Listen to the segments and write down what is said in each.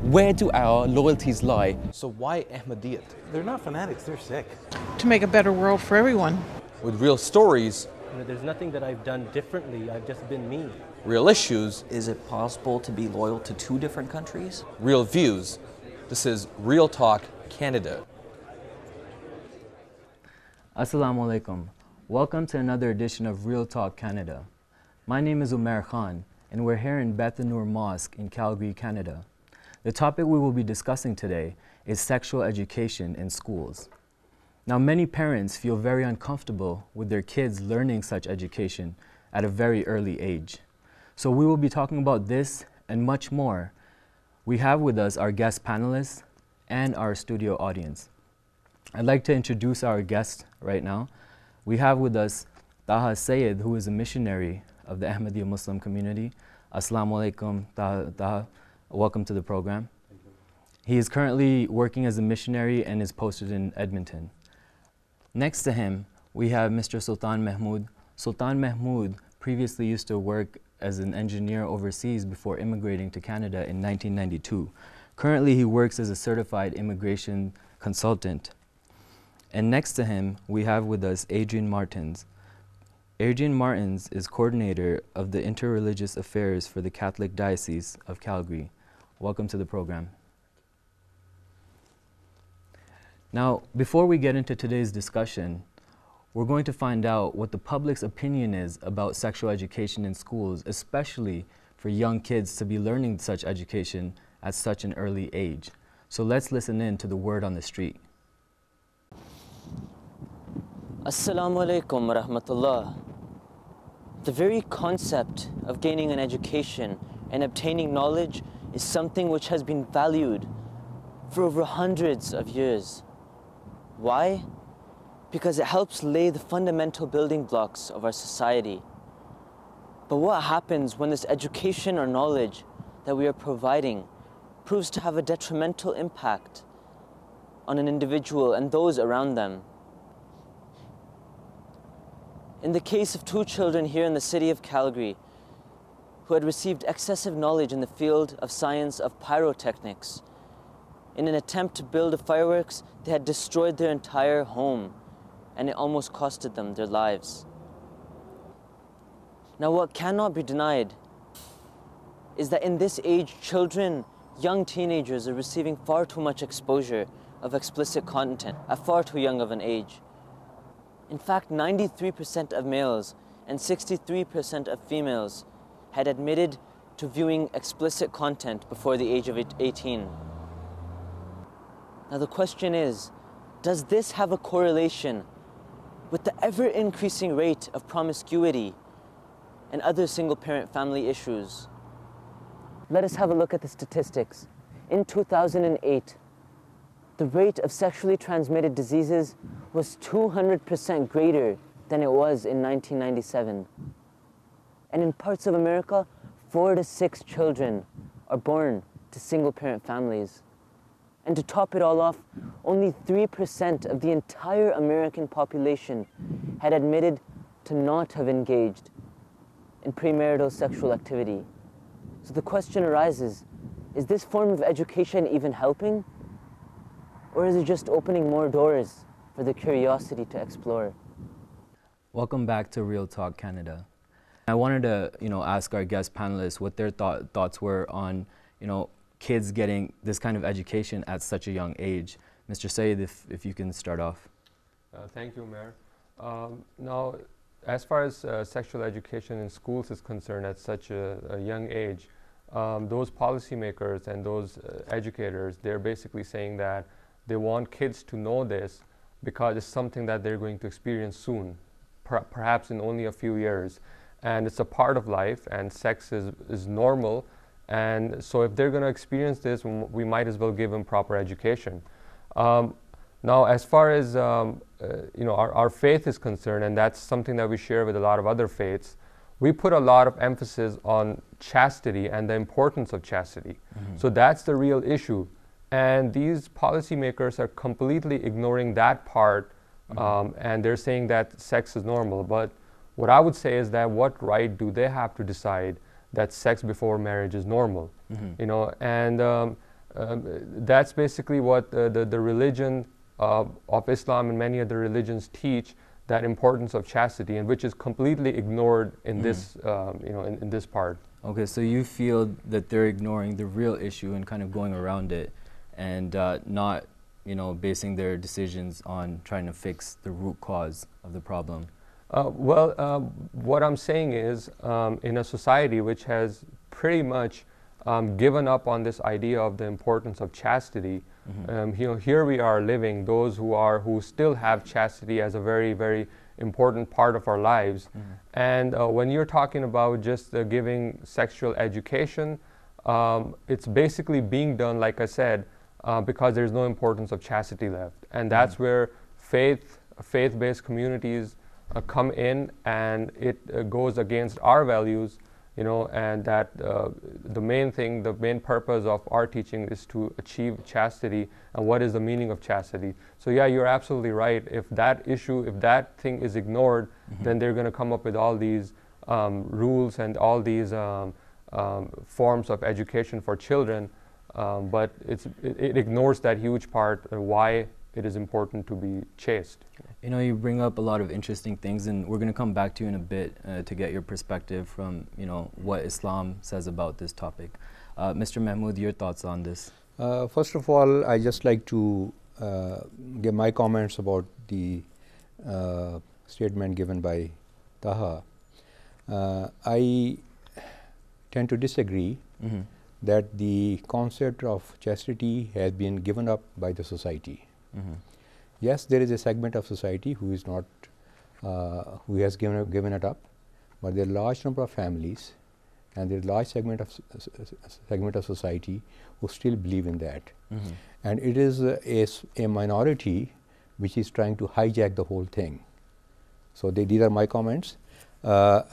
Where do our loyalties lie? So why Ahmadiyyat? They're not fanatics, they're sick. To make a better world for everyone. With real stories, There's nothing that I've done differently, I've just been me. real issues, Is it possible to be loyal to two different countries? real views. This is Real Talk Canada. Assalamu alaikum. Welcome to another edition of Real Talk Canada. My name is Umair Khan, and we're here in Beth Anur Mosque in Calgary, Canada. The topic we will be discussing today is sexual education in schools. Now, many parents feel very uncomfortable with their kids learning such education at a very early age. So we will be talking about this and much more. We have with us our guest panelists and our studio audience. I'd like to introduce our guest right now. We have with us Taha Sayed, who is a missionary of the Ahmadiyya Muslim community. Assalamu alaikum, Taha. Welcome to the program. He is currently working as a missionary and is posted in Edmonton. Next to him, we have Mr. Sultan Mahmood. Sultan Mahmood previously used to work as an engineer overseas before immigrating to Canada in 1992. Currently, he works as a certified immigration consultant. And next to him, we have with us Adrian Martins. Adrian Martins is coordinator of the Interreligious Affairs for the Catholic Diocese of Calgary. Welcome to the program. Now, before we get into today's discussion, we're going to find out what the public's opinion is about sexual education in schools, especially for young kids to be learning such education at such an early age. So let's listen in to the word on the street. Assalamu alaikum wa rahmatullah. The very concept of gaining an education and obtaining knowledge is something which has been valued for over hundreds of years. Why? Because it helps lay the fundamental building blocks of our society. But what happens when this education or knowledge that we are providing proves to have a detrimental impact on an individual and those around them? In the case of two children here in the city of Calgary who had received excessive knowledge in the field of science of pyrotechnics, in an attempt to build a fireworks, they had destroyed their entire home, and it almost costed them their lives. Now, what cannot be denied is that in this age, children, young teenagers are receiving far too much exposure of explicit content at far too young of an age. In fact, 93% of males and 63% of females had admitted to viewing explicit content before the age of 18. Now the question is, does this have a correlation with the ever-increasing rate of promiscuity and other single-parent family issues? Let us have a look at the statistics. In 2008, the rate of sexually transmitted diseases was 200% greater than it was in 1997. And in parts of America, 4 to 6 children are born to single-parent families. And to top it all off, only 3% of the entire American population had admitted to not have engaged in premarital sexual activity. So the question arises, is this form of education even helping? Or is it just opening more doors for the curiosity to explore? Welcome back to Real Talk Canada. I wanted to, ask our guest panelists what their thoughts were on, kids getting this kind of education at such a young age. Mr. Sayed, if you can start off. Thank you, Mayor. Now, as far as sexual education in schools is concerned at such a young age, those policymakers and those educators, they're basically saying that they want kids to know this because it's something that they're going to experience soon, perhaps in only a few years. And it's a part of life, and sex is normal. And so if they're going to experience this, we might as well give them proper education. Now, as far as our faith is concerned, and that's something that we share with a lot of other faiths, we put a lot of emphasis on chastity and the importance of chastity. Mm-hmm. So that's the real issue. And these policymakers are completely ignoring that part, and they're saying that sex is normal. But what I would say is that what right do they have to decide that sex before marriage is normal? Mm-hmm. And that's basically what the religion of Islam and many other religions teach, that importance of chastity, and which is completely ignored in this, in this part. Okay, so you feel that they're ignoring the real issue and kind of going around it, and not, basing their decisions on trying to fix the root cause of the problem. What I'm saying is, in a society which has pretty much given up on this idea of the importance of chastity, here we are living, those who still have chastity as a very, very important part of our lives. And when you're talking about just giving sexual education, it's basically being done, like I said, because there's no importance of chastity left. And that's where faith-based communities come in, and it goes against our values, and that the main purpose of our teaching is to achieve chastity. And what is the meaning of chastity? So yeah, you're absolutely right. If that thing is ignored, then they're going to come up with all these rules and all these forms of education for children, but it ignores that huge part of why it is important to be chaste. You bring up a lot of interesting things, and we're going to come back to you in a bit to get your perspective from, what Islam says about this topic. Mr. Mahmood, your thoughts on this? First of all, I just like to give my comments about the statement given by Taha. I tend to disagree that the concept of chastity has been given up by the society. Yes, there is a segment of society who is not, who has given it up, but there are a large number of families, and there is a large segment of society who still believe in that. And it is a minority which is trying to hijack the whole thing. So these are my comments. I'm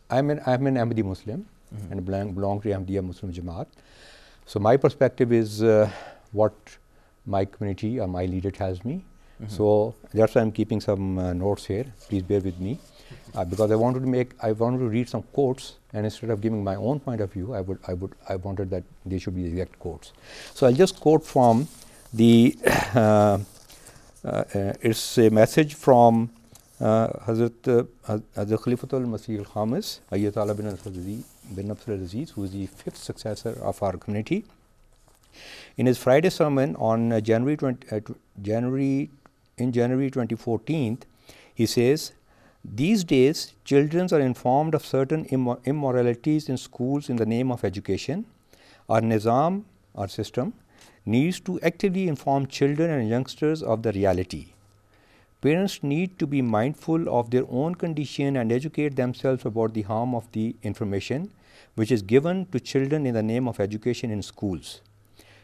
an Ahmadi Muslim and belong to Ahmadiyya Muslim Jamaat. So my perspective is what my community or my leader tells me. So that's why I'm keeping some notes here. Please bear with me, because I wanted to read some quotes, and instead of giving my own point of view, I wanted that they should be the exact quotes. So I'll just quote from the. It's a message from Hazrat Khalifatul Masih al-Khamis, Ayatollah bin Nasr al-Aziz, who is the 5th successor of our community. In his Friday sermon on January 2014, he says, "These days, children are informed of certain immoralities in schools in the name of education. Our nizam, our system, needs to actively inform children and youngsters of the reality. Parents need to be mindful of their own condition and educate themselves about the harm of the information which is given to children in the name of education in schools.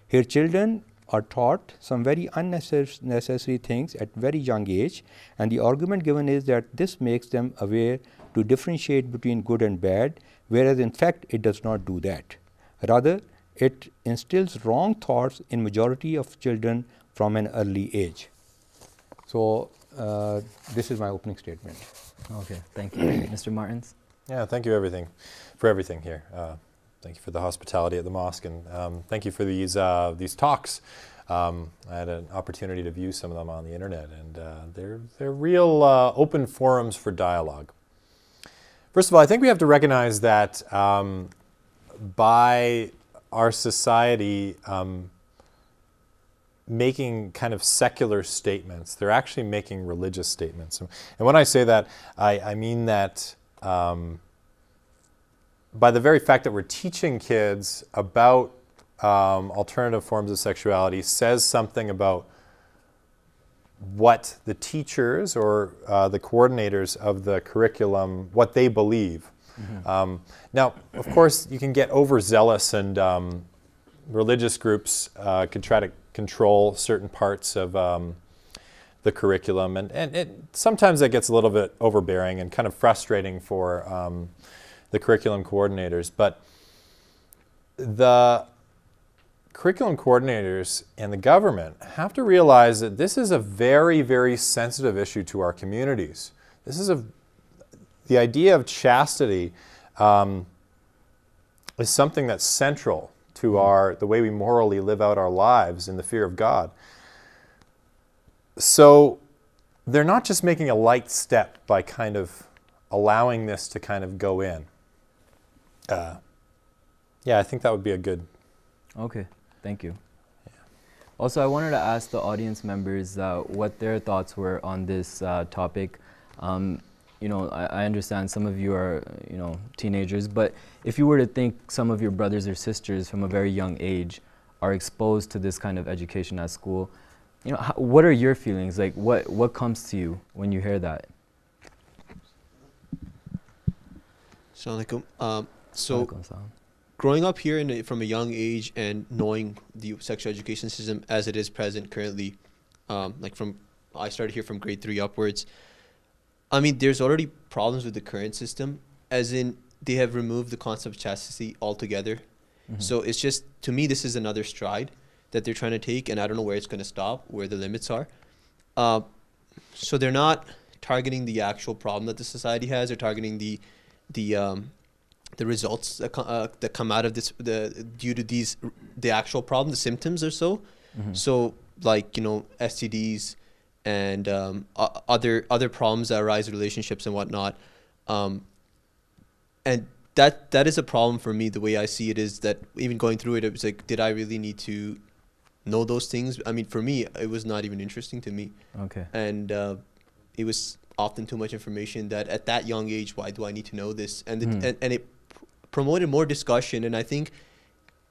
Here children are taught some very unnecessary things at very young age, and the argument given is that this makes them aware to differentiate between good and bad, whereas in fact it does not do that. Rather, it instills wrong thoughts in majority of children from an early age." So this is my opening statement. Okay, thank you. Mr. Martins? Yeah, thank you for everything here. Thank you for the hospitality at the mosque, and thank you for these talks. I had an opportunity to view some of them on the internet, and they're real open forums for dialogue. First of all, I think we have to recognize that by our society making kind of secular statements, they're actually making religious statements. And when I say that, I mean that by the very fact that we're teaching kids about alternative forms of sexuality says something about what the teachers or the coordinators of the curriculum, what they believe. Now, of course, you can get overzealous, and religious groups can try to control certain parts of the curriculum, and sometimes that gets a little bit overbearing and kind of frustrating for the curriculum coordinators. But the curriculum coordinators and the government have to realize that this is a very, very sensitive issue to our communities. This is the idea of chastity is something that's central to our the way we morally live out our lives in the fear of God. So they're not just making a light step by kind of allowing this to kind of go in. Yeah, I think that would be a good. Okay, thank you. Also, I wanted to ask the audience members what their thoughts were on this topic. You know, I understand some of you are, you know, teenagers, but if you were to think some of your brothers or sisters from a very young age are exposed to this kind of education at school, you know, what are your feelings? Like, what comes to you when you hear that? Assalamu alaikum. So, growing up here from a young age and knowing the sexual education system as it is present currently, I started here from grade 3 upwards. I mean, there's already problems with the current system, as in they have removed the concept of chastity altogether. Mm-hmm. So it's just, to me, this is another stride that they're trying to take, and I don't know where it's going to stop, where the limits are. So they're not targeting the actual problem that the society has. They're targeting the results that come out of this, due to the actual problem, the symptoms or so. Mm-hmm. So, like, you know, STDs and other problems that arise in relationships and whatnot. And that is a problem for me. The way I see it is that even going through it, it was like, did I really need to know those things? I mean, for me, it was not even interesting to me. Okay. And it was often too much information that at that young age, why do I need to know this? And it promoted more discussion, and I think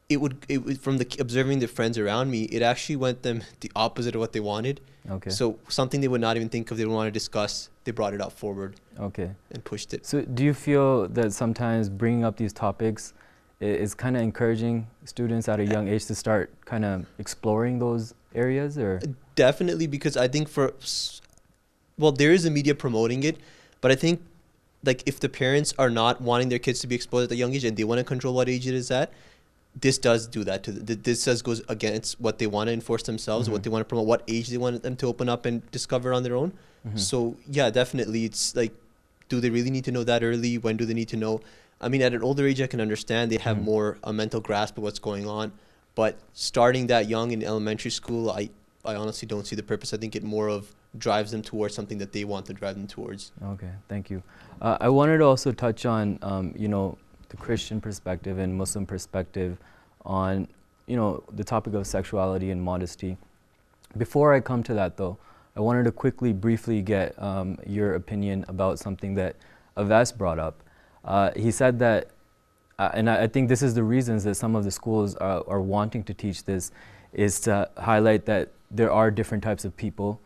it would from observing the friends around me, it actually went them the opposite of what they wanted. Okay. So something they would not even think of, they would want to discuss, they brought it up forward. Okay. And pushed it. So do you feel that sometimes bringing up these topics is kind of encouraging students at a young age to start kind of exploring those areas, or? Definitely, because I think there is a media promoting it, but I think, like, if the parents are not wanting their kids to be exposed at a young age and they want to control what age it is at, this does do that to them. This does goes against what they want to enforce themselves, mm-hmm. what they want to promote, what age they want them to open up and discover on their own. Mm-hmm. So yeah, definitely, it's like, do they really need to know that early? When do they need to know? I mean, at an older age, I can understand they have mm-hmm. more a mental grasp of what's going on, but starting that young in elementary school, I honestly don't see the purpose. I think it more of drives them towards something that they want to drive them towards. Okay, thank you. I wanted to also touch on, you know, the Christian perspective and Muslim perspective on, you know, the topic of sexuality and modesty. Before I come to that, though, I wanted to briefly get your opinion about something that Avas brought up. He said that, and I think this is the reasons that some of the schools are wanting to teach this, is to highlight that there are different types of people,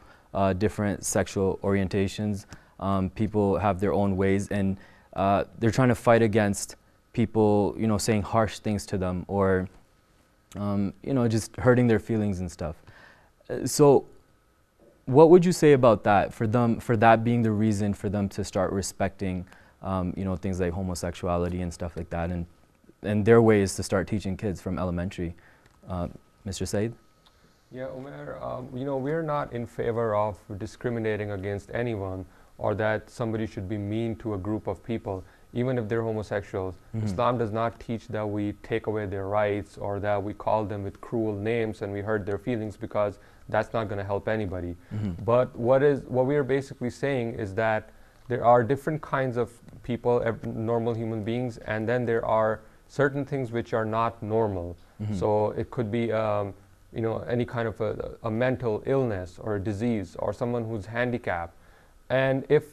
different sexual orientations. People have their own ways, and they're trying to fight against people, you know, saying harsh things to them, or, you know, just hurting their feelings and stuff. So what would you say about that, for that being the reason for them to start respecting, you know, things like homosexuality and stuff like that, and their ways to start teaching kids from elementary? Mr. Said? Yeah, Umair, you know, we're not in favor of discriminating against anyone, or that somebody should be mean to a group of people, even if they're homosexuals. Mm-hmm. Islam does not teach that we take away their rights, or that we call them with cruel names and we hurt their feelings, because that's not going to help anybody. Mm-hmm. But what we are basically saying is that there are different kinds of people, normal human beings, and then there are certain things which are not normal. Mm-hmm. So it could be you know, any kind of a mental illness or a disease, or someone who's handicapped. And if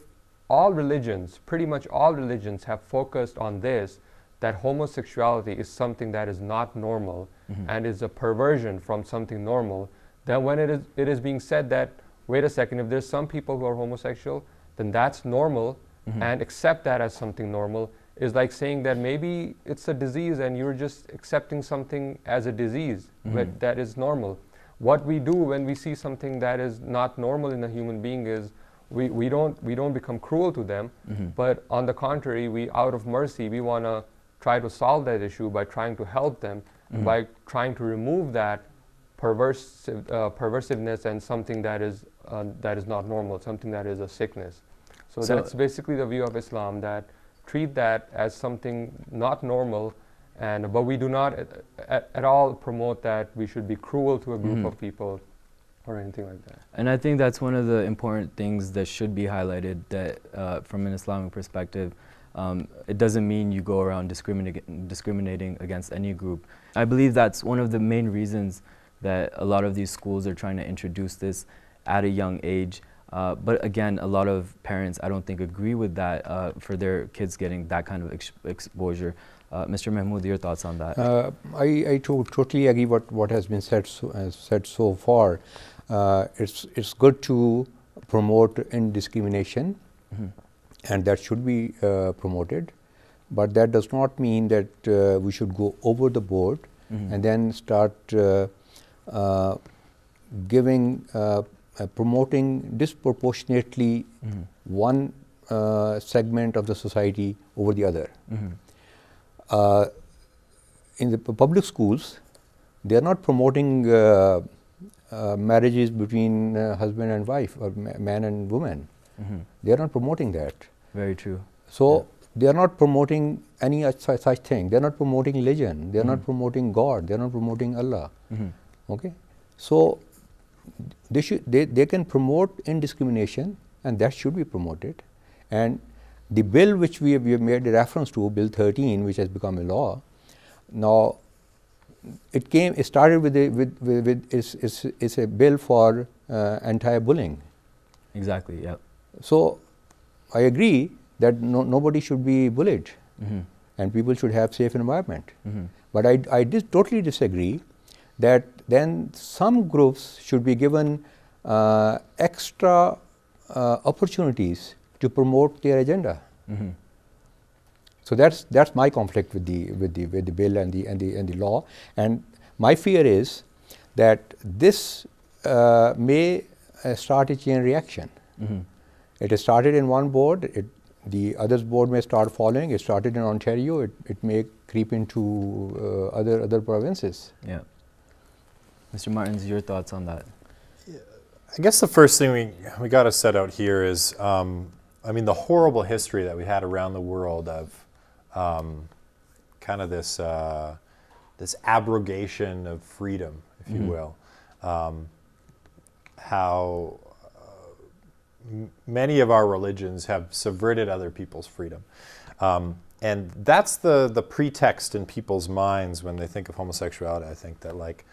all religions, pretty much all religions, have focused on this, that homosexuality is something that is not normal, mm-hmm. and is a perversion from something normal, then when it is being said that, wait a second, if there's some people who are homosexual, then that's normal, mm-hmm. and accept that as something normal, is like saying that maybe it's a disease and you're just accepting something as a disease, mm-hmm. but that is normal. What we do when we see something that is not normal in a human being is we don't become cruel to them, mm-hmm. but on the contrary, we, out of mercy, we want to try to solve that issue by trying to help them, mm-hmm. by trying to remove that perversiveness and something that is not normal, something that is a sickness. So that's basically the view of Islam, that treat that as something not normal, But we do not at all promote that we should be cruel to a group of people or anything like that. And I think that's one of the important things that should be highlighted, that from an Islamic perspective, it doesn't mean you go around discriminating against any group. I believe that's one of the main reasons that a lot of these schools are trying to introduce this at a young age. But again, a lot of parents, I don't think, agree with that for their kids getting that kind of exposure. Mr. Mahmood, your thoughts on that? I totally agree what has been said so far. It's good to promote indiscrimination, and that should be promoted. But that does not mean that we should go over the board and then start promoting disproportionately one segment of the society over the other. In the public schools, they are not promoting marriages between husband and wife or man and woman. They are not promoting that. Very true. So they are not promoting any such thing. They are not promoting religion. They are not promoting God. They are not promoting Allah. Okay, so they can promote indiscrimination, and that should be promoted. And the bill which we have made a reference to, Bill 13, which has become a law, now it started with it's a bill for anti-bullying. Exactly. Yeah. So I agree that nobody should be bullied, and people should have safe environment. But I totally disagree that then some groups should be given extra opportunities to promote their agenda. So that's my conflict with the bill and the law. And my fear is that this may start a chain reaction. It has started in one board. The others board may start following. It started in Ontario. It may creep into other provinces. Yeah. Mr. Martins, your thoughts on that? I guess the first thing we got to set out here is, I mean, the horrible history that we had around the world of kind of this this abrogation of freedom, if you will. How many of our religions have subverted other people's freedom. And that's the pretext in people's minds when they think of homosexuality. I think that, like,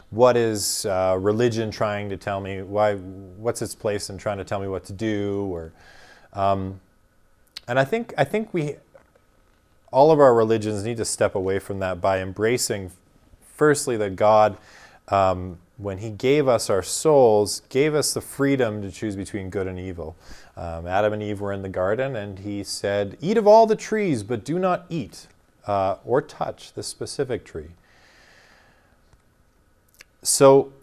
what is religion trying to tell me? What's its place in trying to tell me what to do? Or, and I think all of our religions need to step away from that by embracing, firstly, that God, when He gave us our souls, gave us the freedom to choose between good and evil. Adam and Eve were in the garden, and He said, "Eat of all the trees, but do not eat or touch this specific tree." So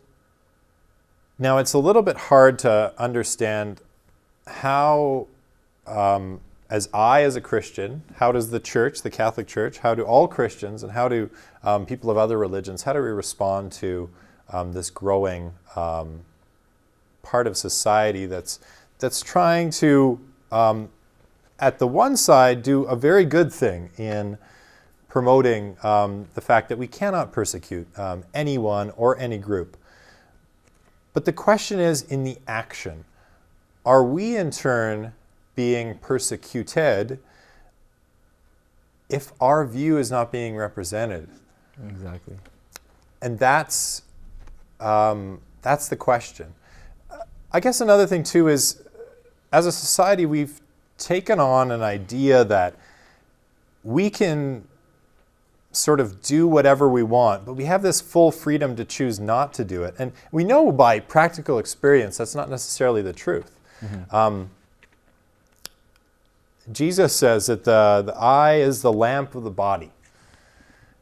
now it's a little bit hard to understand how, as a Christian, how does the church, the Catholic Church, how do all Christians and how do people of other religions, how do we respond to this growing part of society that's trying to, at the one side, do a very good thing in promoting the fact that we cannot persecute anyone or any group. But the question is, in the action, are we in turn being persecuted if our view is not being represented? Exactly. And that's the question. I guess another thing too is, as a society, we've taken on an idea that we can sort of do whatever we want, but we have this full freedom to choose not to do it. And we know by practical experience that's not necessarily the truth. Jesus says that the eye is the lamp of the body.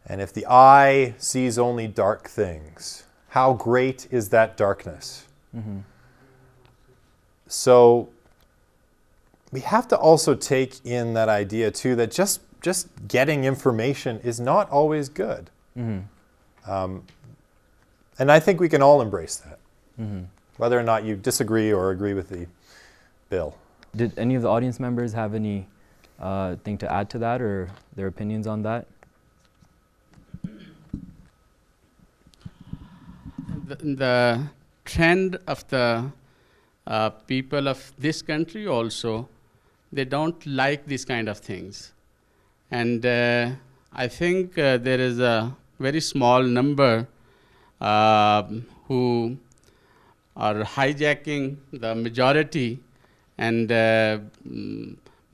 And if the eye sees only dark things, how great is that darkness? So we have to also take in that idea too, that just getting information is not always good. And I think we can all embrace that, whether or not you disagree or agree with the bill. Did any of the audience members have any thing to add to that or their opinions on that? the trend of the people of this country also, they don't like these kind of things. And I think there is a very small number who are hijacking the majority, and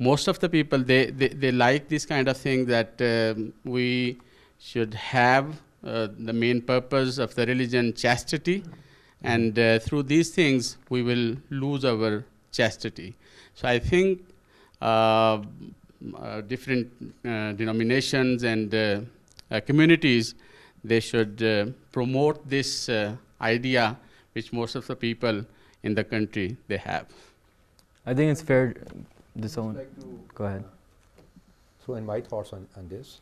most of the people, they like this kind of thing, that we should have the main purpose of the religion, chastity, and through these things we will lose our chastity. So I think different denominations and communities, they should promote this idea which most of the people in the country they have. I think it's fair. Go ahead. So, in my thoughts on this,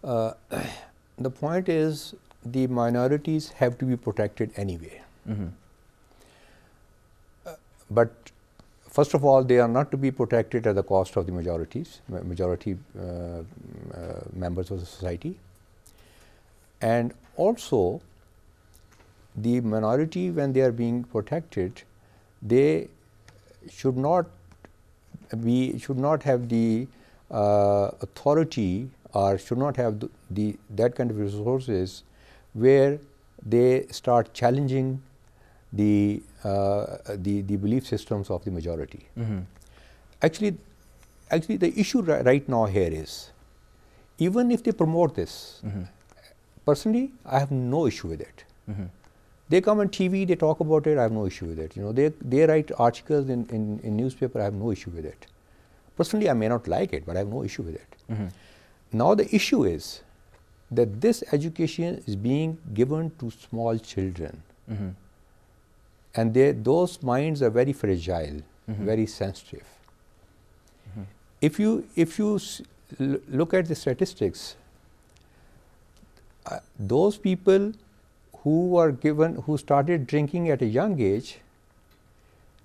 the point is the minorities have to be protected anyway. But first of all, they are not to be protected at the cost of the majority members of the society. And also, the minority, when they are being protected, they should not have the authority, or should not have that kind of resources where they start challenging the belief systems of the majority. Actually, the issue right now here is, even if they promote this, personally, I have no issue with it. They come on TV, they talk about it, I have no issue with it. They write articles in newspaper, I have no issue with it. Personally, I may not like it, but I have no issue with it. Now the issue is that this education is being given to small children. And those minds are very fragile, very sensitive. If you look at the statistics, those people who started drinking at a young age,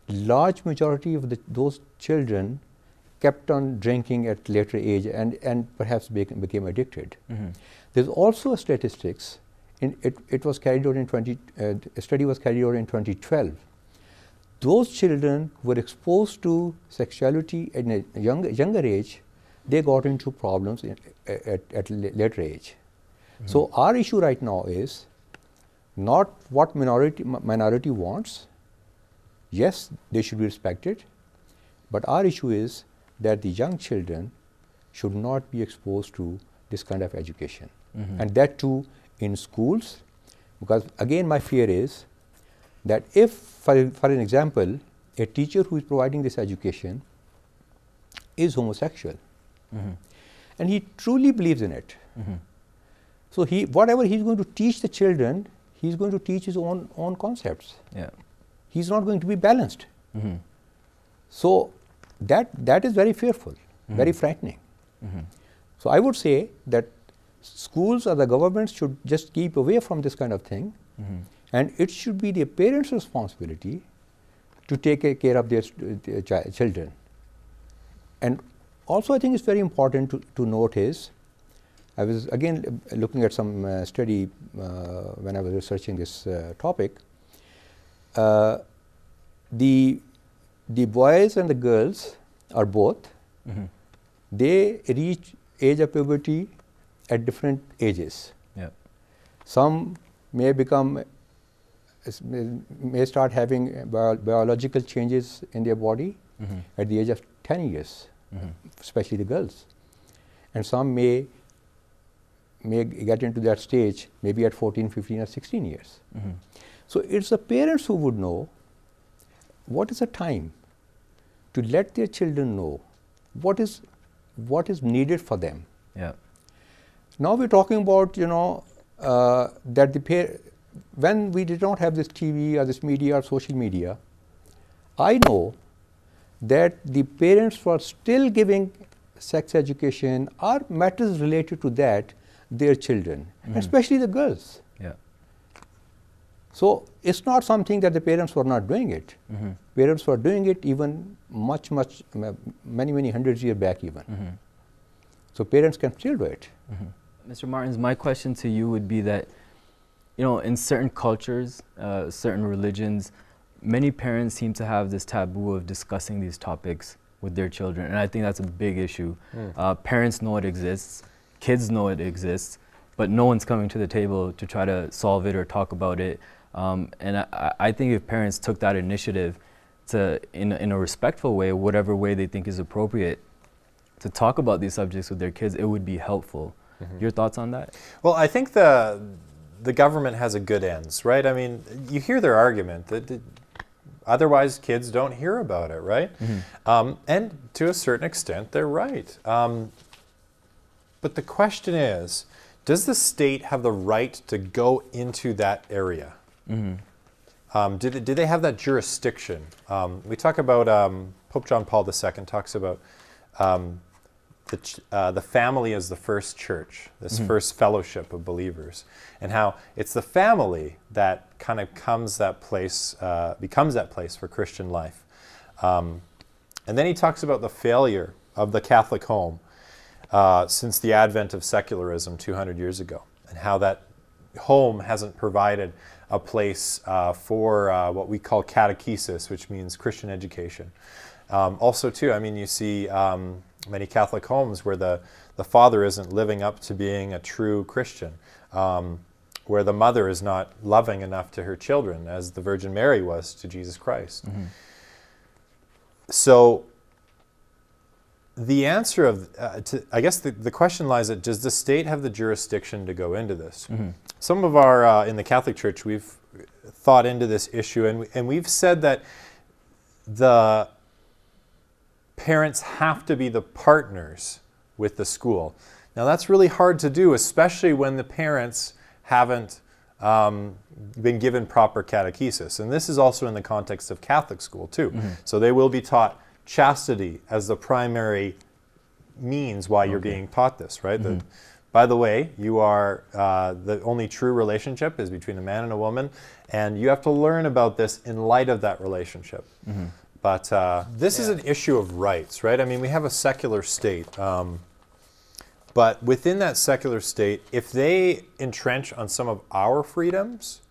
large majority of those children kept on drinking at later age and perhaps became addicted. There's also statistics. It was carried out a study was carried out in 2012. Those children who were exposed to sexuality at a younger age, they got into problems at later age. So our issue right now is not what minority wants. Yes, they should be respected, but our issue is that the young children should not be exposed to this kind of education, and that too in schools, because again my fear is that if, for an example, a teacher who is providing this education is homosexual, and he truly believes in it, so whatever he's going to teach the children, he's going to teach his own concepts. He's not going to be balanced. So that is very fearful, very frightening. So I would say that schools or the government should just keep away from this kind of thing, and it should be the parents' responsibility to take care of their children. And also I think it's very important to note is, I was again looking at some study when I was researching this topic. The boys and the girls are both, they reach age of puberty at different ages. Some may start having biological changes in their body at the age of 10 years, especially the girls. And some may get into that stage maybe at 14, 15 or 16 years. So it's the parents who would know what is the time to let their children know what is needed for them. Now we're talking about, that when we did not have this TV or this media or social media, I know that the parents were still giving sex education or matters related to that their children, especially the girls. So it's not something that the parents were not doing it. Parents were doing it even many hundreds of years back even. So parents can still do it. Mr. Martins, my question to you would be that you know, in certain cultures, certain religions, many parents seem to have this taboo of discussing these topics with their children, and I think that's a big issue. Parents know it exists, kids know it exists, but no one's coming to the table to try to solve it or talk about it. And I think if parents took that initiative to, in a respectful way, whatever way they think is appropriate, to talk about these subjects with their kids, it would be helpful. Your thoughts on that? Well, I think the government has a good ends, right? I mean, you hear their argument that otherwise kids don't hear about it, right? And to a certain extent, they're right. But the question is, does the state have the right to go into that area? Do they have that jurisdiction? We talk about, Pope John Paul II talks about the family as the first church, this first fellowship of believers, and how it's the family that kind of becomes that place for Christian life. And then he talks about the failure of the Catholic home since the advent of secularism 200 years ago, and how that home hasn't provided a place for what we call catechesis, which means Christian education. Also, too, I mean, you see many Catholic homes where the father isn't living up to being a true Christian, where the mother is not loving enough to her children as the Virgin Mary was to Jesus Christ. So the answer of, I guess the question lies at, does the state have the jurisdiction to go into this? Some of our, in the Catholic Church, we've thought into this issue, and we've said that the parents have to be the partners with the school. Now that's really hard to do, especially when the parents haven't been given proper catechesis. And this is also in the context of Catholic school too. So they will be taught chastity as the primary means why you're being taught this, right? By the way, you are, the only true relationship is between a man and a woman, and you have to learn about this in light of that relationship. But this is an issue of rights, right? I mean, we have a secular state, but within that secular state, if they entrench on some of our freedoms,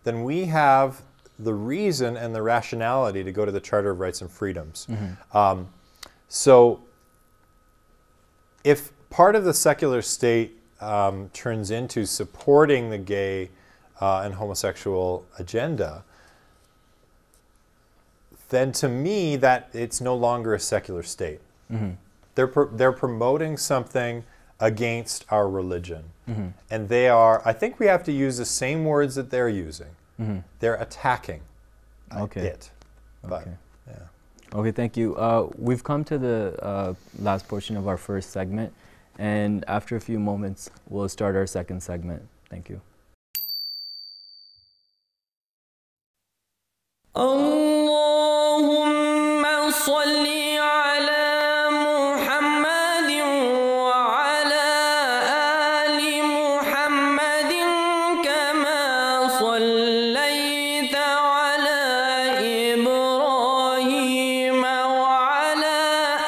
then we have the reason and the rationality to go to the Charter of Rights and Freedoms. So if part of the secular state turns into supporting the gay and homosexual agenda, then to me that it's no longer a secular state. They're promoting something against our religion, and they are, I think we have to use the same words that they're using. They're attacking it. But, Okay, thank you. We've come to the last portion of our first segment, and after a few moments, we'll start our second segment. Thank you. Allahumma salli ala Muhammadin wa ala ali Muhammadin kama sallayta ala Ibrahim wa ala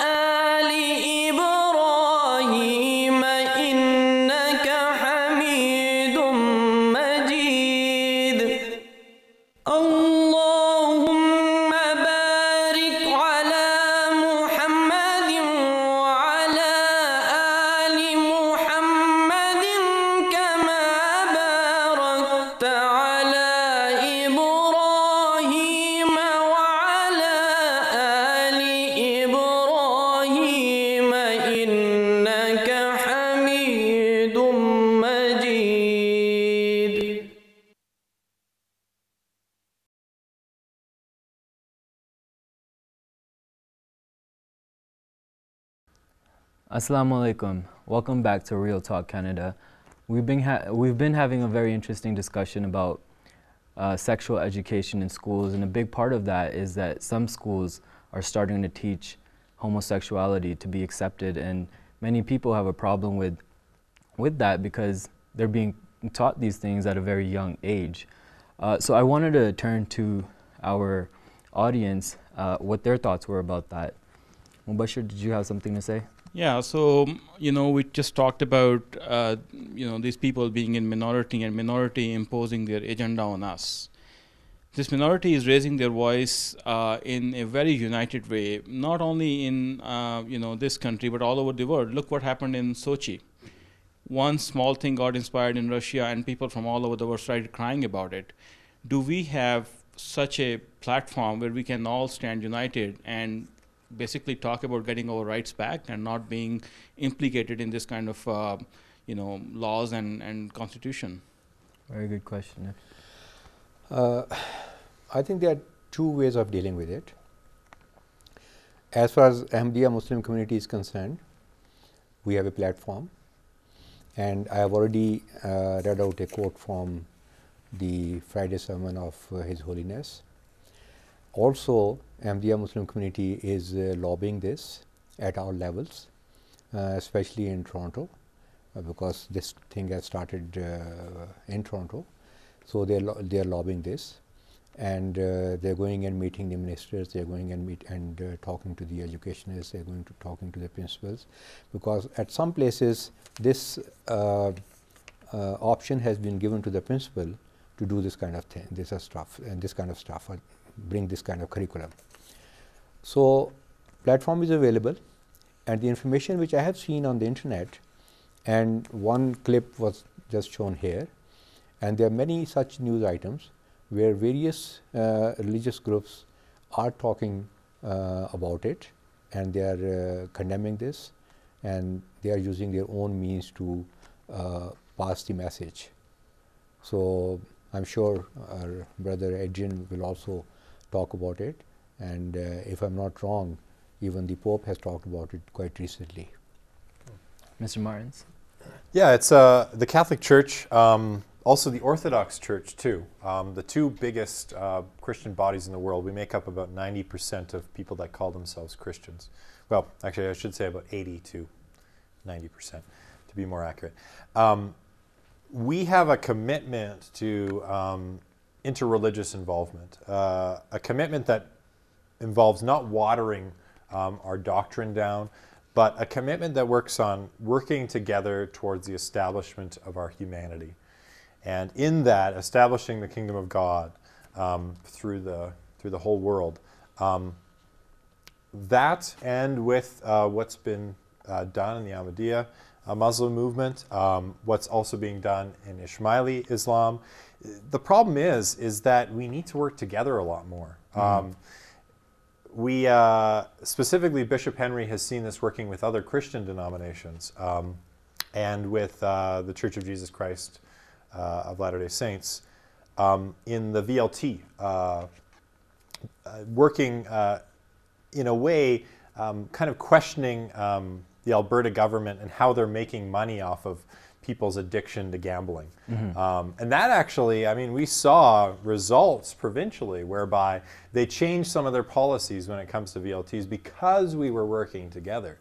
ali Ibrahim innaka Hamidum Majid. اللهم بارك على محمد وعلى آل محمد كما باركت على إبراهيم وعلى آل إبراهيم إنك حميد مجيد. Assalamu alaikum. Welcome back to Real Talk Canada. We've been having a very interesting discussion about sexual education in schools, and a big part of that is that some schools are starting to teach homosexuality to be accepted, and many people have a problem with that because they're being taught these things at a very young age. So I wanted to turn to our audience what their thoughts were about that. Mubashir, did you have something to say? Yeah, so we just talked about these people being in minority and minority imposing their agenda on us. This minority is raising their voice in a very united way, not only in this country but all over the world. Look what happened in Sochi. One small thing got inspired in Russia, and people from all over the world started crying about it. Do we have such a platform where we can all stand united and basically talk about getting our rights back and not being implicated in this kind of laws and constitution? Very good question. I think there are two ways of dealing with it. As far as Ahmadiyya Muslim community is concerned, we have a platform, and I have already read out a quote from the Friday sermon of His Holiness. Also, Ahmadiyya Muslim community is lobbying this at all levels, especially in Toronto, because this thing has started in Toronto. So they are lobbying this, and they're going and meeting the ministers. They're going and talking to the educationists. They're going to talking to the principals, because at some places this option has been given to the principal to do this kind of thing, this stuff, and this kind of stuff, or bring this kind of curriculum. So platform is available, and the information which I have seen on the internet, and one clip was just shown here, and there are many such news items where various religious groups are talking about it, and they are condemning this, and they are using their own means to pass the message. So I'm sure our brother Adrian will also talk about it, and if I'm not wrong, even the Pope has talked about it quite recently. Mr. Martins? Yeah, it's the Catholic Church, also the Orthodox Church too. The two biggest Christian bodies in the world. We make up about 90% of people that call themselves Christians. Well, actually I should say about 80 to 90% to be more accurate. We have a commitment to interreligious involvement, a commitment that involves not watering our doctrine down, but a commitment that works on working together towards the establishment of our humanity. And in that, establishing the kingdom of God through the whole world. That, and with what's been done in the Ahmadiyya Muslim movement, what's also being done in Ismaili Islam. The problem is that we need to work together a lot more. We specifically, Bishop Henry has seen this working with other Christian denominations and with the Church of Jesus Christ of Latter-day Saints in the VLT, working in a way kind of questioning the Alberta government and how they're making money off of people's addiction to gambling. And that actually, I mean, we saw results provincially whereby they changed some of their policies when it comes to VLTs because we were working together.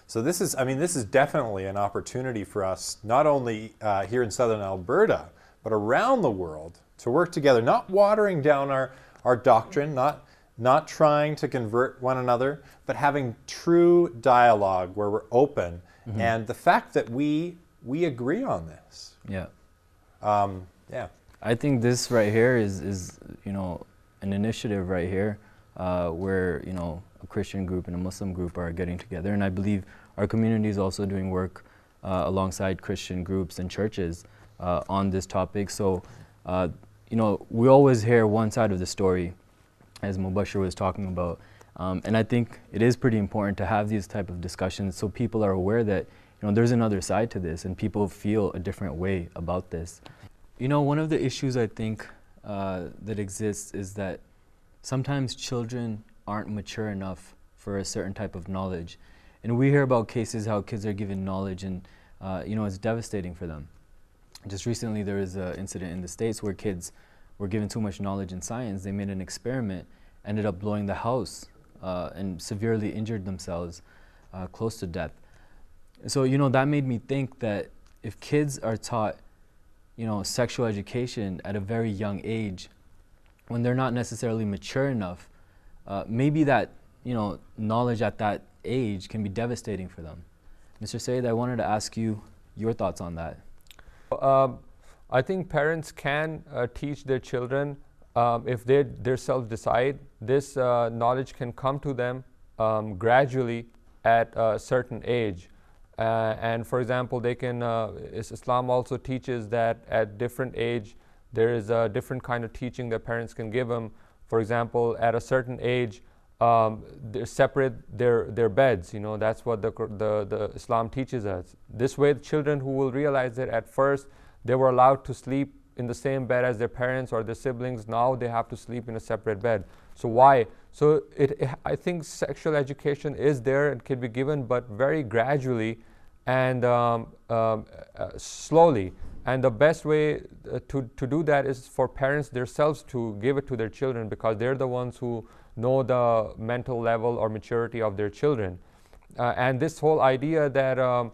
So this is, I mean, this is definitely an opportunity for us, not only here in southern Alberta, but around the world to work together, not watering down our doctrine, not trying to convert one another, but having true dialogue where we're open. And the fact that we agree on this. Yeah. Yeah. I think this right here is an initiative right here where a Christian group and a Muslim group are getting together, and I believe our community is also doing work alongside Christian groups and churches on this topic. So we always hear one side of the story, as Mubashir was talking about, and I think it is pretty important to have these type of discussions so people are aware that there's another side to this and people feel a different way about this. One of the issues I think that exists is that sometimes children aren't mature enough for a certain type of knowledge. And we hear about cases how kids are given knowledge and it's devastating for them. Just recently there was an incident in the States where kids were given too much knowledge in science. They made an experiment, ended up blowing the house and severely injured themselves close to death. So that made me think that if kids are taught sexual education at a very young age, when they're not necessarily mature enough, maybe that knowledge at that age can be devastating for them. Mr. Said, I wanted to ask you your thoughts on that. I think parents can teach their children if they themselves decide. This knowledge can come to them gradually at a certain age. And for example, they can, Islam also teaches that at different age, there is a different kind of teaching that parents can give them. For example, at a certain age, they separate their beds. You know, that's what the Islam teaches us. This way, the children who will realize that at first they were allowed to sleep in the same bed as their parents or their siblings, now they have to sleep in a separate bed. So why? So I think sexual education is there and can be given, but very gradually and slowly. And the best way to do that is for parents themselves to give it to their children, because they're the ones who know the mental level or maturity of their children. And this whole idea that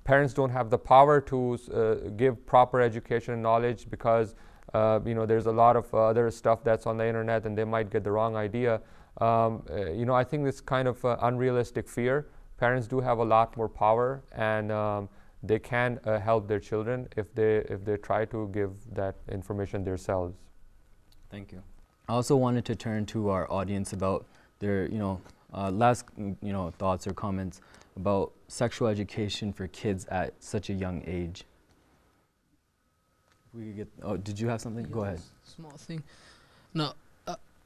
parents don't have the power to give proper education and knowledge because you know, there's a lot of other stuff that's on the internet and they might get the wrong idea. You know, I think it's kind of unrealistic fear. Parents do have a lot more power, and they can help their children if they try to give that information themselves. Thank you. I also wanted to turn to our audience about their, last, thoughts or comments about sexual education for kids at such a young age. We could get. Oh, did you have something? Go ahead. Small thing. Now,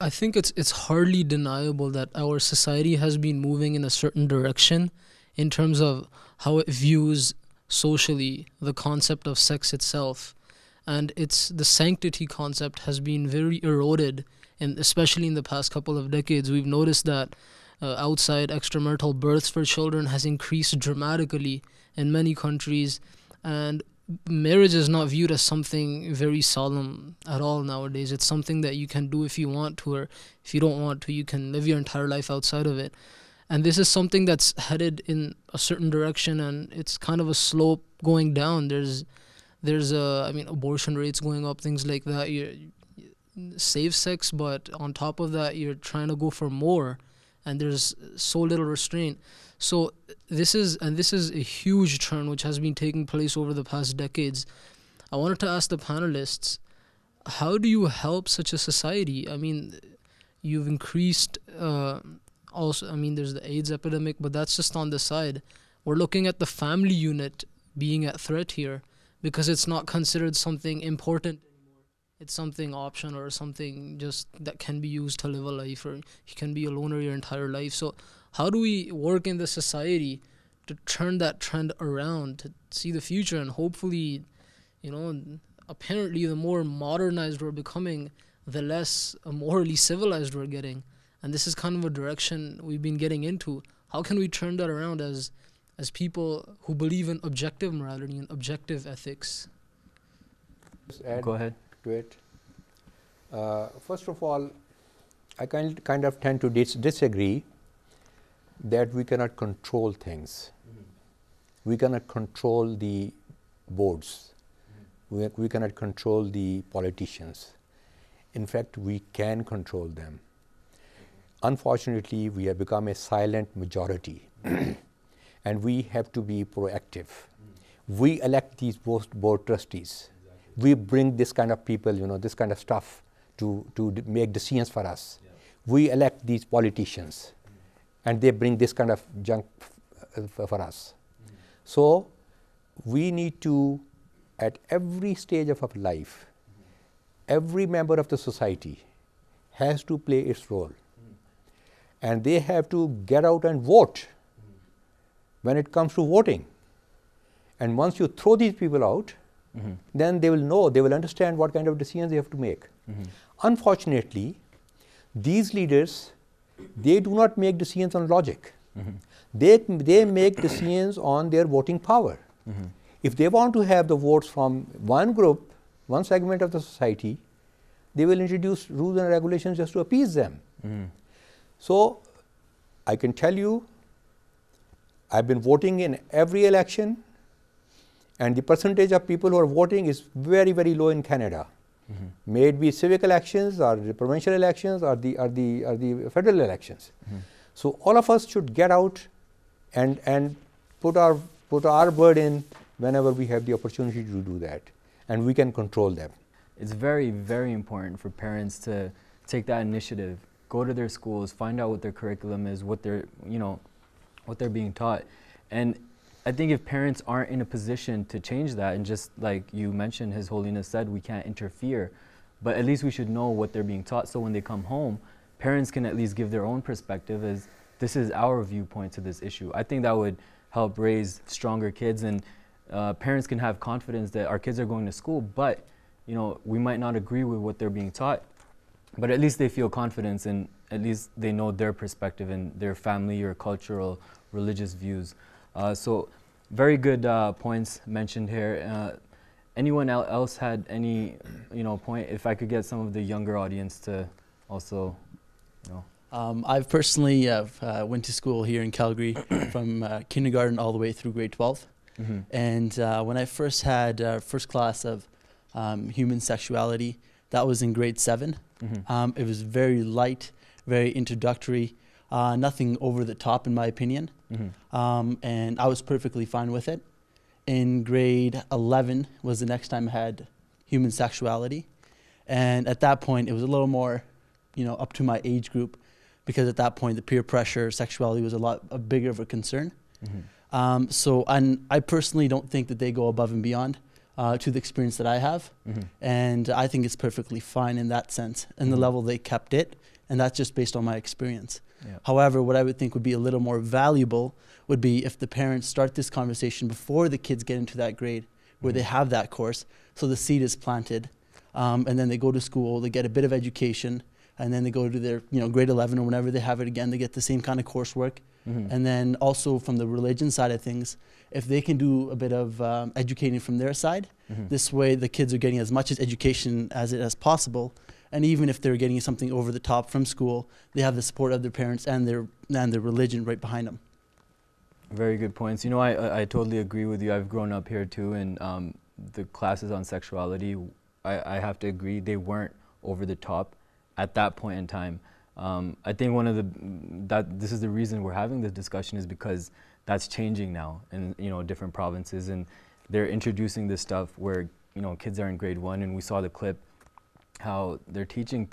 I think it's hardly deniable that our society has been moving in a certain direction in terms of how it views socially the concept of sex itself, and the sanctity concept has been very eroded, and especially in the past couple of decades, we've noticed that outside extramarital births for children has increased dramatically in many countries, and marriage is not viewed as something very solemn at all nowadays. It's something that you can do if you want to, or if you don't want to, you can live your entire life outside of it. And this is something that's headed in a certain direction, and it's kind of a slope going down. There's abortion rates going up, things like that. Safe sex, but on top of that, you're trying to go for more, and there's so little restraint. So this is a huge trend which has been taking place over the past decades. I wanted to ask the panelists, how do you help such a society? I mean, you've increased, there's the AIDS epidemic, but that's just on the side. We're looking at the family unit being at threat here because it's not considered something important anymore. It's something optional or something just that can be used to live a life, or you can be a loner your entire life. So how do we work in the society to turn that trend around, to see the future, and hopefully, apparently the more modernized we're becoming, the less morally civilized we're getting. And this is kind of a direction we've been getting into. How can we turn that around as people who believe in objective morality and objective ethics? Go ahead. To it. First of all, I kind of tend to disagree that we cannot control things. We cannot control the boards. We cannot control the politicians. In fact, we can control them. Unfortunately, we have become a silent majority and we have to be proactive. We elect these board trustees. We bring this kind of people, this kind of stuff to make decisions for us. We elect these politicians and they bring this kind of junk for us. So we need to, at every stage of our life, every member of the society has to play its role. And they have to get out and vote when it comes to voting. And once you throw these people out, then they will know, they will understand what kind of decisions they have to make. Unfortunately, these leaders, they do not make decisions on logic. They make decisions on their voting power. If they want to have the votes from one group, one segment of the society, they will introduce rules and regulations just to appease them. So I can tell you, I've been voting in every election, and the percentage of people who are voting is very, very low in Canada. May it be civic elections or the provincial elections or the federal elections. So all of us should get out and put our word in whenever we have the opportunity to do that, and we can control them. It's very, very important for parents to take that initiative, go to their schools, find out what their curriculum is, what they're being taught. And I think if parents aren't in a position to change that, and just like you mentioned, His Holiness said, we can't interfere, but at least we should know what they're being taught, so when they come home, parents can at least give their own perspective as this is our viewpoint to this issue. I think that would help raise stronger kids, and parents can have confidence that our kids are going to school, but we might not agree with what they're being taught, but at least they feel confidence, and at least they know their perspective and their family or cultural, religious views. So very good points mentioned here. Anyone else had any point? If I could get some of the younger audience to also, I've personally went to school here in Calgary from kindergarten all the way through grade 12. Mm-hmm. And when I first had first class of human sexuality, that was in grade 7. Mm-hmm. It was very light, very introductory, nothing over the top in my opinion. Mm-hmm. And I was perfectly fine with it. In grade 11 was the next time I had human sexuality. And at that point, it was a little more, up to my age group, because at that point, the peer pressure, sexuality was a bigger of a concern. Mm-hmm. And I personally don't think that they go above and beyond to the experience that I have. Mm-hmm. And I think it's perfectly fine in that sense, and the level they kept it. And that's just based on my experience. Yeah. However, what I would think would be a little more valuable would be if the parents start this conversation before the kids get into that grade where they have that course, so the seed is planted, and then they go to school, they get a bit of education, and then they go to their grade 11 or whenever they have it again, they get the same kind of coursework. Mm-hmm. And then also from the religion side of things, if they can do a bit of educating from their side, Mm-hmm. this way the kids are getting as much education as possible. And even if they're getting something over the top from school, they have the support of their parents and their religion right behind them. Very good points. I totally agree with you. I've grown up here too, and the classes on sexuality, I have to agree, they weren't over the top at that point in time. I think this is the reason we're having this discussion, is because that's changing now in different provinces, and they're introducing this stuff where kids are in grade 1, and we saw the clip how they're teaching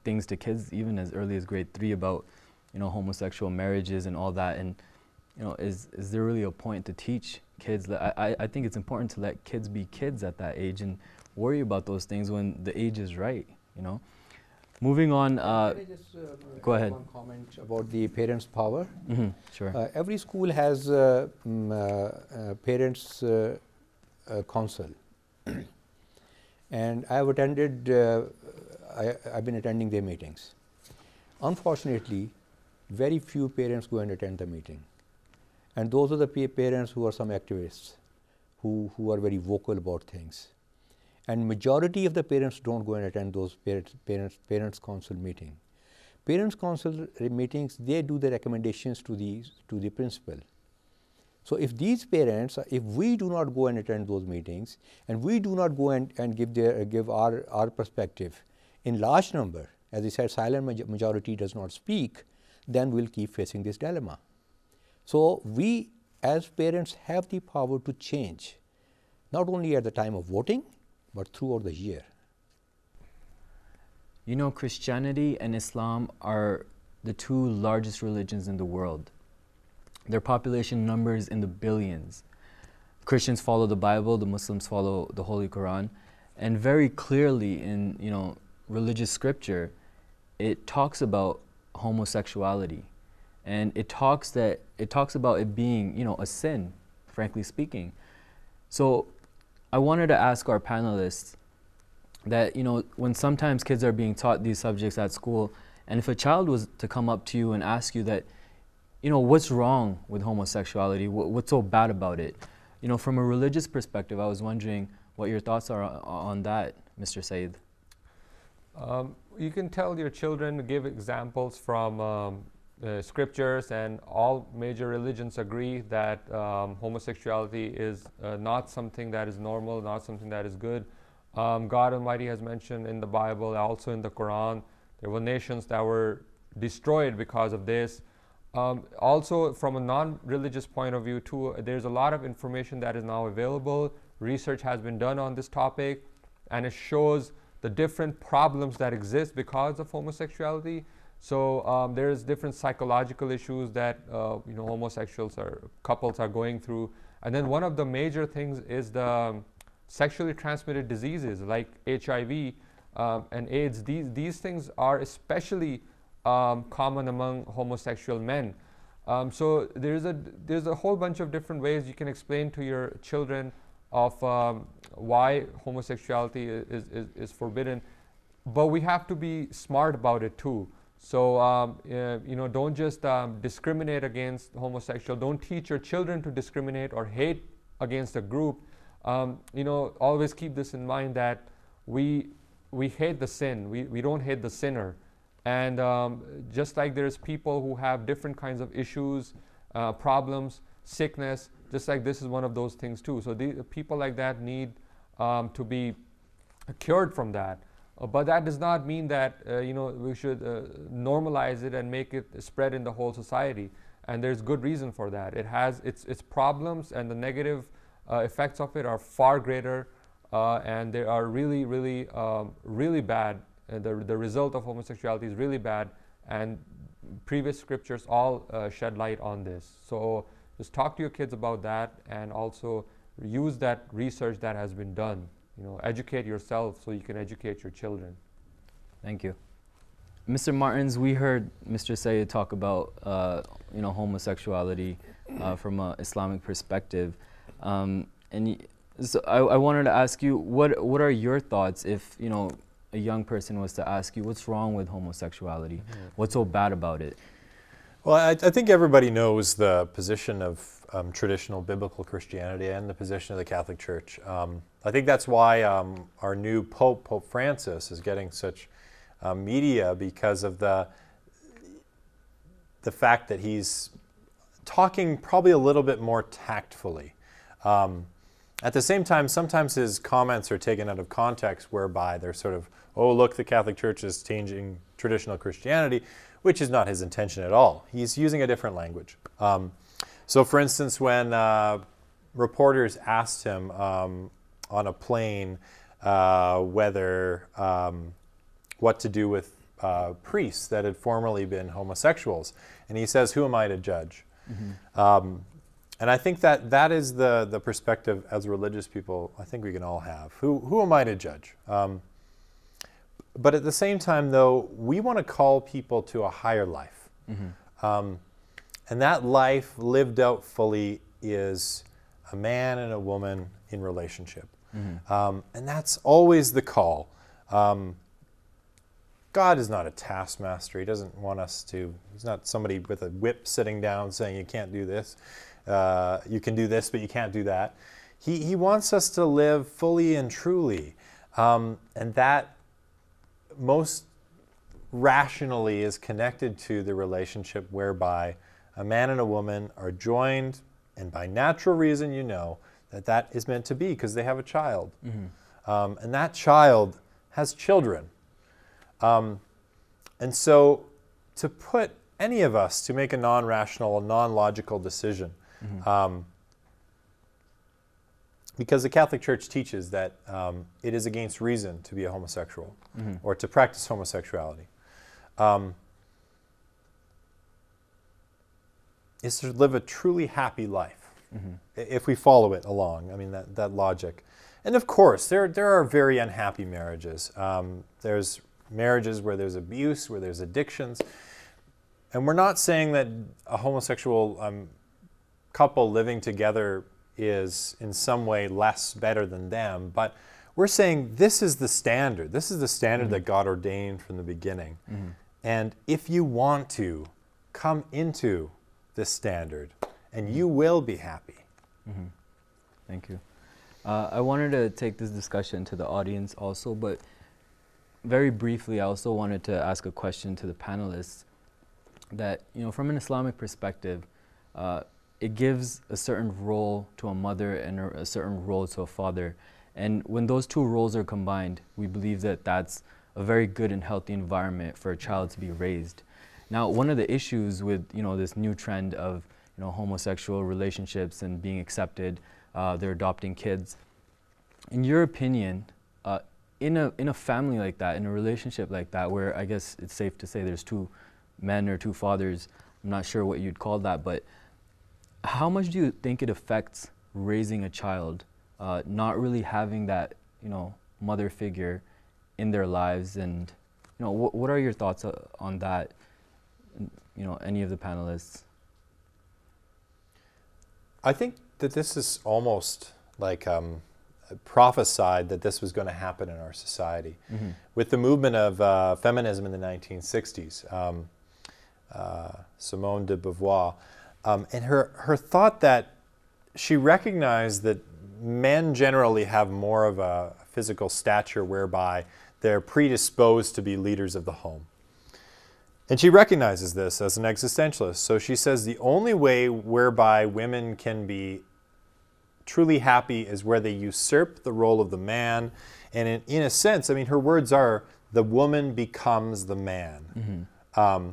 things to kids even as early as grade 3 about homosexual marriages and all that. And is there really a point to teach kids that? I think it's important to let kids be kids at that age and worry about those things when the age is right. Moving on. Can I just go ahead. One comment about the parents' power. Mm-hmm. Sure. Every school has parents' council, and I've attended. I've been attending their meetings. Unfortunately, very few parents go and attend the meeting, and those are the parents who are some activists, who are very vocal about things. And majority of the parents don't go and attend those parents council meeting. Parents council meetings, they do the recommendations to the principal. So if these parents, if we do not go and attend those meetings, and we do not go and give our perspective in large number, as I said, silent majority does not speak, then we'll keep facing this dilemma. So we as parents have the power to change, not only at the time of voting, but throughout the year. Christianity and Islam are the 2 largest religions in the world. Their population numbers in the billions. Christians follow the Bible, the Muslims follow the Holy Quran, and very clearly in religious scripture, it talks about homosexuality, and it talks about it being a sin, frankly speaking. So I wanted to ask our panelists that, when sometimes kids are being taught these subjects at school, and if a child was to come up to you and ask you that, what's wrong with homosexuality, what's so bad about it? From a religious perspective, I was wondering what your thoughts are on that, Mr. Saeed. You can tell your children to give examples from scriptures, and all major religions agree that homosexuality is not something that is normal, not something that is good. God Almighty has mentioned in the Bible, also in the Quran, there were nations that were destroyed because of this. Also, from a non-religious point of view too, there's a lot of information that is now available. Research has been done on this topic, and it shows the different problems that exist because of homosexuality. So there's different psychological issues that homosexuals or couples are going through, and then one of the major things is the sexually transmitted diseases like HIV and AIDS. These things are especially common among homosexual men. So there's a whole bunch of different ways you can explain to your children of why homosexuality is forbidden, but we have to be smart about it too. So don't just discriminate against homosexual. Don't teach your children to discriminate or hate against a group. Always keep this in mind that we hate the sin. We don't hate the sinner. And just like there's people who have different kinds of issues, problems, sickness, just like this is one of those things too. So people like that need to be cured from that. But that does not mean that we should normalize it and make it spread in the whole society. And there's good reason for that. It has its problems, and the negative effects of it are far greater, and they are really, really, really bad. The result of homosexuality is really bad, and previous scriptures all shed light on this. So just talk to your kids about that, and also use that research that has been done. Educate yourself so you can educate your children. Thank you. Mr. Martins, we heard Mr. Sayyid talk about homosexuality from an Islamic perspective, and so I wanted to ask you, what are your thoughts if a young person was to ask you what's wrong with homosexuality? Mm-hmm. What's so bad about it? Well, I think everybody knows the position of traditional biblical Christianity and the position of the Catholic Church. I think that's why our new Pope, Pope Francis, is getting such media, because of the fact that he's talking probably a little bit more tactfully. At the same time, sometimes his comments are taken out of context, whereby they're sort of, oh, look, the Catholic Church is changing traditional Christianity, which is not his intention at all. He's using a different language. So, for instance, when reporters asked him on a plane what to do with priests that had formerly been homosexuals, and he says, "Who am I to judge?" Mm-hmm. And I think that is the perspective as religious people I think we can all have. Who am I to judge? But at the same time, though, we want to call people to a higher life. Mm-hmm. And that life lived out fully is a man and a woman in relationship. Mm-hmm. And that's always the call. God is not a taskmaster. He doesn't want us to, he's not somebody with a whip sitting down saying you can't do this. You can do this, but you can't do that. He wants us to live fully and truly. And that most rationally is connected to the relationship whereby a man and a woman are joined, and by natural reason that is meant to be because they have a child. Mm-hmm. And that child has children. And so to put any of us to make a non-rational, non-logical decision, mm-hmm. Because the Catholic Church teaches that it is against reason to be a homosexual, mm-hmm. or to practice homosexuality, is to live a truly happy life, mm-hmm. if we follow it along. I mean, that logic. And of course, there are very unhappy marriages. There's marriages where there's abuse, where there's addictions. And we're not saying that a homosexual couple living together is in some way better than them, but we're saying this is the standard. This is the standard mm-hmm. that God ordained from the beginning. Mm-hmm. And if you want to, come into this standard, and you will be happy. Mm-hmm. Thank you. I wanted to take this discussion to the audience also, but very briefly, I also wanted to ask a question to the panelists that, from an Islamic perspective, it gives a certain role to a mother and a certain role to a father. And when those two roles are combined, we believe that that's a very good and healthy environment for a child to be raised. Now, one of the issues with this new trend of homosexual relationships and being accepted, they're adopting kids. In your opinion, in a family like that, in a relationship like that, where I guess it's safe to say there's two men or two fathers, I'm not sure what you'd call that, but how much do you think it affects raising a child, not really having that mother figure in their lives? And what are your thoughts on that? Any of the panelists? I think that this is almost like prophesied that this was going to happen in our society. Mm-hmm. With the movement of feminism in the 1960s, Simone de Beauvoir, and her thought that she recognized that men generally have more of a physical stature whereby they're predisposed to be leaders of the home. And she recognizes this as an existentialist. So she says the only way whereby women can be truly happy is where they usurp the role of the man. And in a sense, I mean, her words are, the woman becomes the man. Mm-hmm.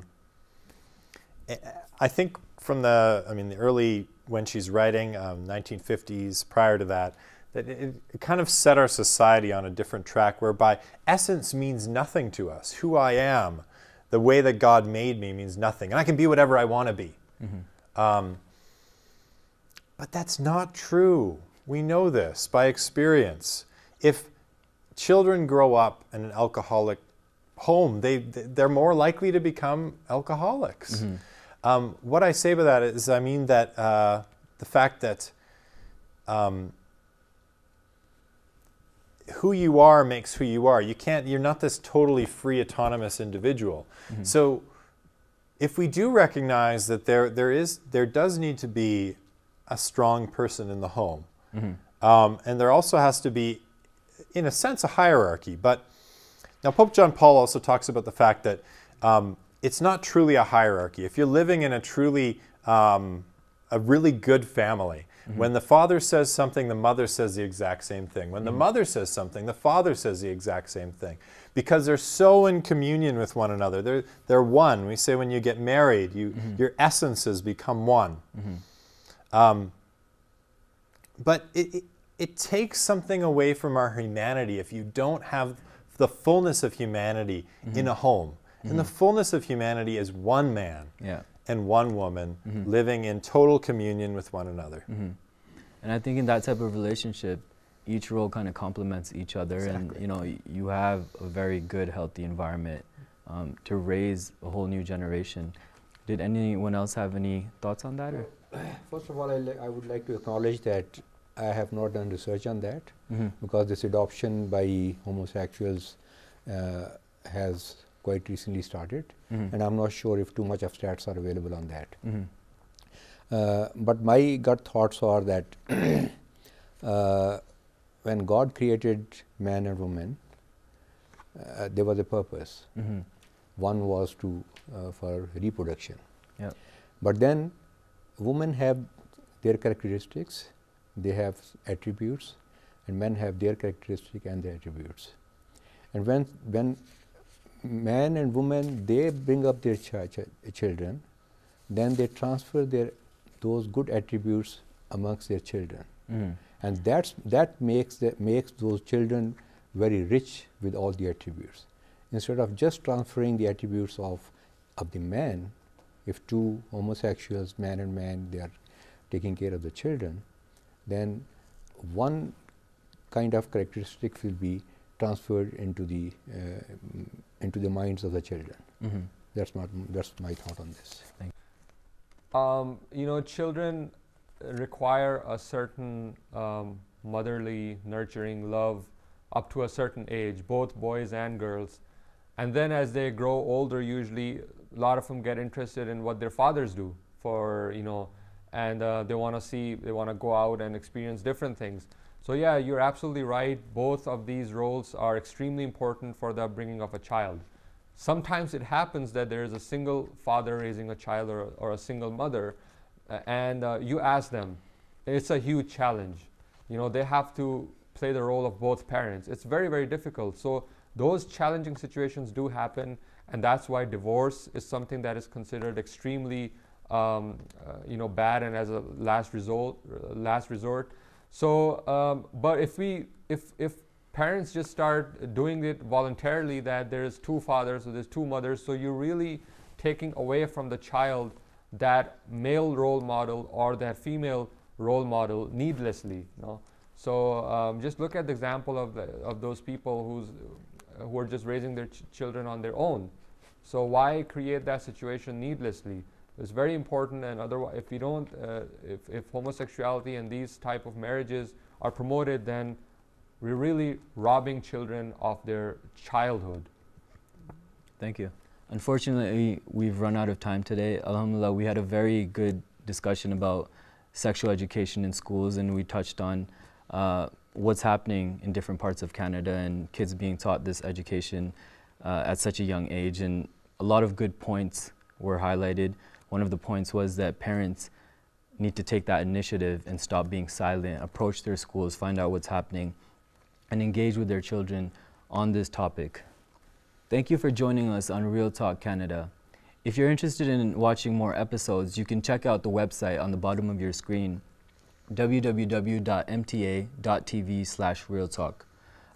I think from the early, when she's writing, 1950s, prior to that it kind of set our society on a different track whereby essence means nothing to us. Who I am, the way that God made me means nothing. And I can be whatever I want to be. Mm-hmm. But that's not true. We know this by experience. If children grow up in an alcoholic home, they're more likely to become alcoholics. Mm-hmm. What I say by that is, I mean that the fact that who you are makes who you are. You're not this totally free, autonomous individual. Mm-hmm. So if we do recognize that there does need to be a strong person in the home, mm-hmm. And there also has to be, in a sense, a hierarchy. But now Pope John Paul also talks about the fact that it's not truly a hierarchy. If you're living in a truly, a really good family, mm-hmm. when the father says something, the mother says the exact same thing. When the mother says something, the father says the exact same thing. Because they're so in communion with one another. They're one. We say when you get married, your essences become one. Mm-hmm. But it takes something away from our humanity if you don't have the fullness of humanity in a home. And the fullness of humanity is one man and one woman living in total communion with one another. And I think in that type of relationship, each role kind of complements each other. Exactly. And you have a very good, healthy environment to raise a whole new generation. Did anyone else have any thoughts on that? Or? First of all, I would like to acknowledge that I have not done research on that, because this adoption by homosexuals has quite recently started, and I'm not sure if too much of stats are available on that. But my gut thoughts are that when God created man and woman, there was a purpose. One was for reproduction. Yep. But then women have their characteristics, they have attributes, and men have their characteristics and their attributes. And when man and woman, they bring up their children, then they transfer those good attributes amongst their children. And that makes those children very rich with all the attributes. Instead of just transferring the attributes of the man, if two homosexuals, man and man, they are taking care of the children, then one kind of characteristic will be transferred into the minds of the children. That's my thought on this. Children require a certain motherly, nurturing love up to a certain age, both boys and girls. And then as they grow older, usually a lot of them get interested in what their fathers do and they want to go out and experience different things. So yeah, you're absolutely right. Both of these roles are extremely important for the upbringing of a child. Sometimes it happens that there is a single father raising a child or a single mother, and you ask them, it's a huge challenge. They have to play the role of both parents. It's very, very difficult. So those challenging situations do happen, and that's why divorce is something that is considered extremely bad and as a last resort. So, but if parents just start doing it voluntarily, that there's two fathers or there's two mothers, so you're really taking away from the child that male role model or that female role model needlessly. So just look at the example of those people who are just raising their children on their own. So why create that situation needlessly? It's very important, and otherwise, if we don't, if homosexuality and these type of marriages are promoted, then we're really robbing children of their childhood. Thank you. Unfortunately, we've run out of time today. Alhamdulillah, we had a very good discussion about sexual education in schools, and we touched on what's happening in different parts of Canada and kids being taught this education at such a young age. And a lot of good points were highlighted. One of the points was that parents need to take that initiative and stop being silent, approach their schools, find out what's happening, and engage with their children on this topic. Thank you for joining us on Real Talk Canada. If you're interested in watching more episodes, you can check out the website on the bottom of your screen, www.mta.tv/realtalk.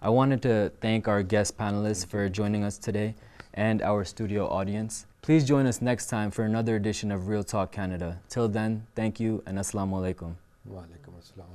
I wanted to thank our guest panelists for joining us today and our studio audience. Please join us next time for another edition of Real Talk Canada. Till then, thank you and Assalamu alaikum. Wa alaikum assalam.